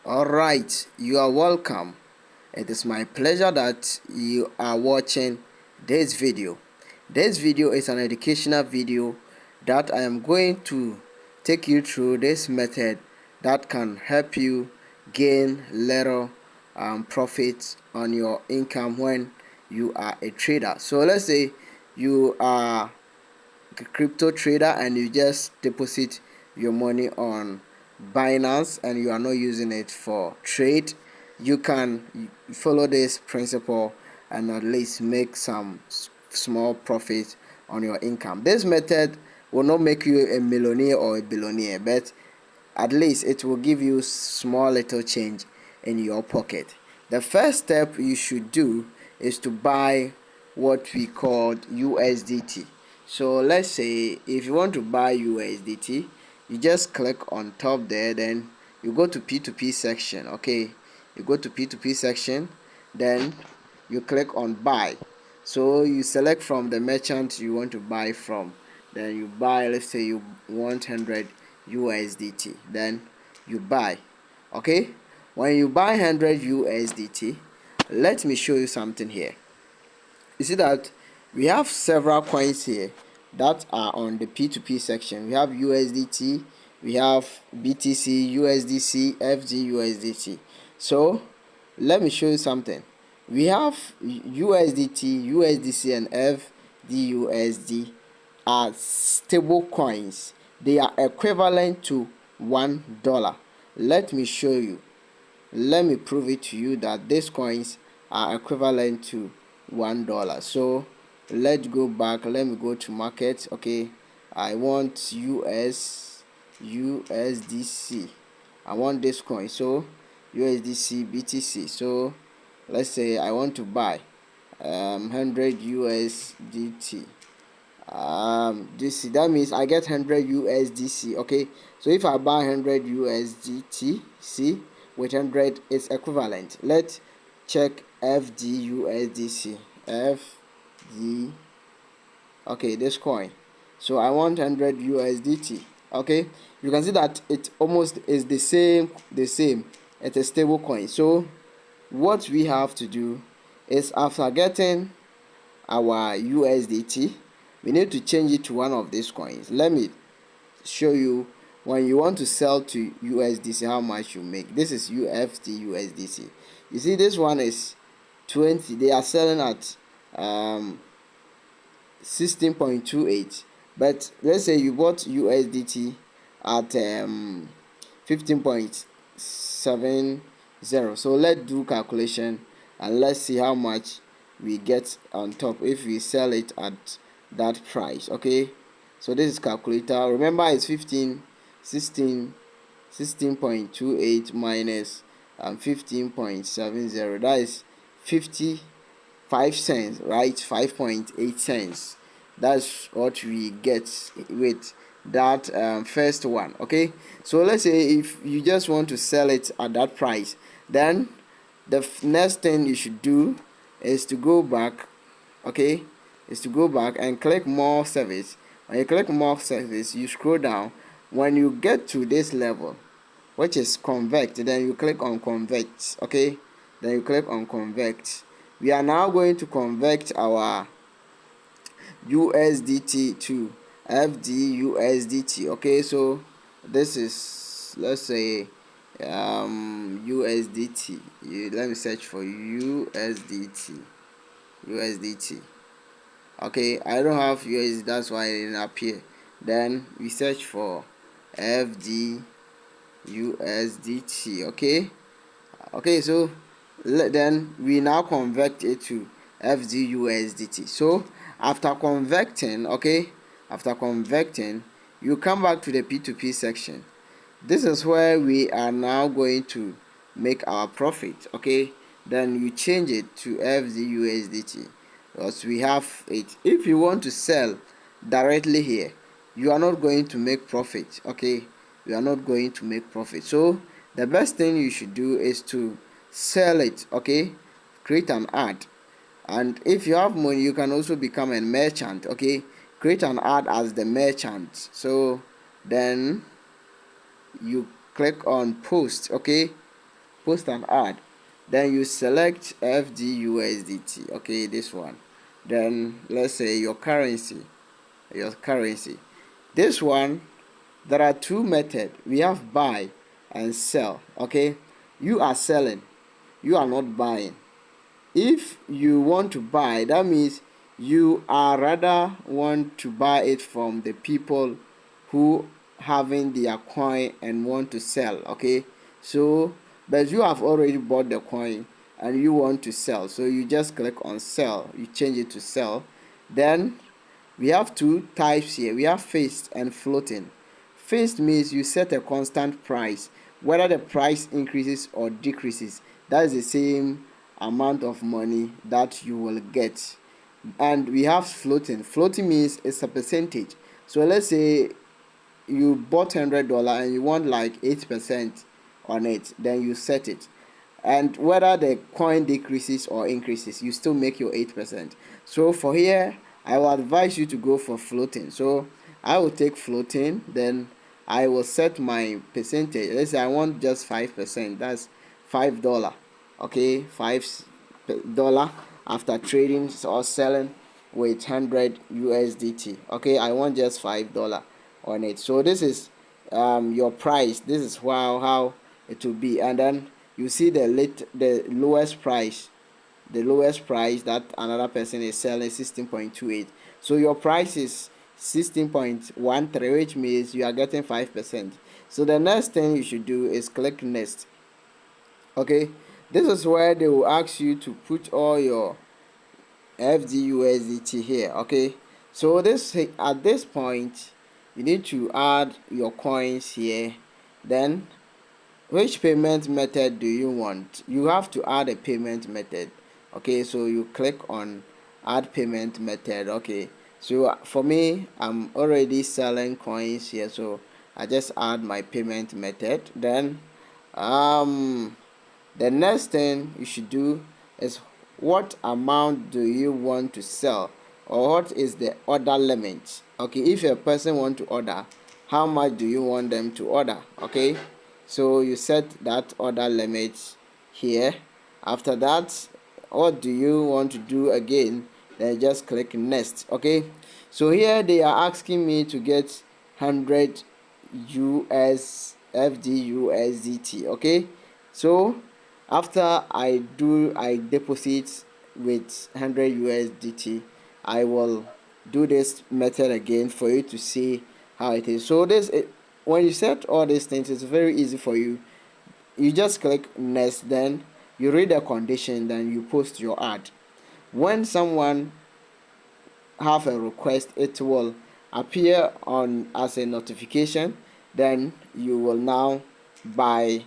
Alright, you are welcome. It is my pleasure that you are watching this video. This video is an educational video that I am going to take you through this method that can help you gain little profits on your income when you are a trader. So let's say you are a crypto trader and you just deposit your money on Binance and you are not using it for trade. You can follow this principle and at least make some small profit on your income. This method will not make you a millionaire or a billionaire, but at least it will give you small little change in your pocket. The first step you should do is to buy what we call USDT. So let's say if you want to buy USDT, you just click on top there, then you go to P2P section. Okay, you go to P2P section, then you click on buy. So you select from the merchant you want to buy from, then you buy. Let's say you want 100 USDT, then you buy. Okay, when you buy 100 USDT, let me show you something here. You see that we have several coins here that are on the P2P section. We have USDT, we have BTC, USDC, FG, So let me show you something. We have USDT, USDC, and FDUSD are stable coins. They are equivalent to $1. Let me show you. Let me prove it to you that these coins are equivalent to $1. So let's go back. Let me go to market. Okay, I want USDC. I want this coin. So USDC BTC. So let's say I want to buy 100 USDT. That means I get 100 USDC. Okay, so if I buy 100 USDT, see, with 100 is equivalent. Let's check FDUSDC. FD. Okay, this coin. So I want 100 USDT. Okay, you can see that it almost is the same. It's a stable coin. So what we have to do is, after getting our USDT, we need to change it to one of these coins. Let me show you. When you want to sell to USDC, how much you make. This is UFT USDC. You see, this one is 20. They are selling at 16.28, but let's say you bought USDT at 15.70. So let's do calculation and let's see how much we get on top if we sell it at that price. Okay, so this is calculator. Remember, it's 16.28 minus 15.70. That is 55 cents, right? 5.8 cents. That's what we get with that first one. Okay, so let's say if you just want to sell it at that price, then the next thing you should do is to go back. Okay, is to go back and click more service. When you click more service, you scroll down. When you get to this level, which is convert, then you click on convert. Okay, then you click on convert. We are now going to convert our USDT to FDUSDT. Okay, so this is, let's say, USDT. Let me search for USDT. Okay, I don't have USD, that's why it didn't appear. Then we search for FDUSDT. Okay, so then we now convert it to FDUSDT. So after converting, you come back to the P2P section. This is where we are now going to make our profit. Okay, then you change it to FDUSDT because we have it. If you want to sell directly here, you are not going to make profit. Okay, you are not going to make profit. So the best thing you should do is to sell it. Okay, create an ad, and if you have money, you can also become a merchant. Okay, create an ad as the merchant. So then you click on post. Okay, post an ad. Then you select FDUSDT, okay, this one. Then let's say your currency. This one, there are two methods. We have buy and sell. Okay, you are selling, you are not buying. If you want to buy, that means you are rather want to buy it from the people who having their coin and want to sell. Okay, so but you have already bought the coin and you want to sell, so you just click on sell, you change it to sell. Then we have two types here. We have fixed and floating. Fixed means you set a constant price, whether the price increases or decreases, that is the same amount of money that you will get. And we have floating. Floating means it's a percentage. So let's say you bought $100 and you want like 8% on it, then you set it, and whether the coin decreases or increases, you still make your 8%. So for here, I will advise you to go for floating. So I will take floating, then I will set my percentage. Let's say I want just 5%, that's $5. Okay, $5 after trading or selling with 100 USDT. Okay, I want just $5 on it. So this is your price. This is how it will be. And then you see the lowest price that another person is selling, 16.28. So your price is 16.13, which means you are getting 5%. So the next thing you should do is click next. Okay, this is where they will ask you to put all your FDUSDT here. Okay, so at this point you need to add your coins here. Then which payment method do you want? You have to add a payment method. Okay, so you click on add payment method. Okay, so for me, I'm already selling coins here, so I just add my payment method. Then the next thing you should do is what amount do you want to sell, or what is the order limit. Okay, if a person want to order, how much do you want them to order? Okay, so you set that order limit here. After that, what do you want to do again? Then just click next. Okay, so here they are asking me to get 100 US FDUSDT. Okay, so after I deposit with 100 USDT, I will do this method again for you to see how it is. So when you set all these things, it's very easy for you. You just click next, then you read the condition, then you post your ad. When someone have a request, it will appear on as a notification. Then you will now buy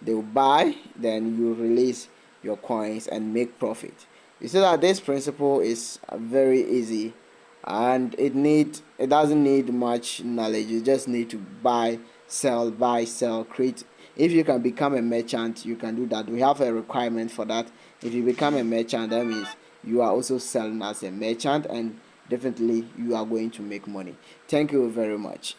they will buy, then you release your coins and make profit. You see that this principle is very easy, and it doesn't need much knowledge. You just need to buy, sell, create. If you can become a merchant, you can do that. We have a requirement for that. If you become a merchant, that means you are also selling as a merchant, and definitely you are going to make money. Thank you very much.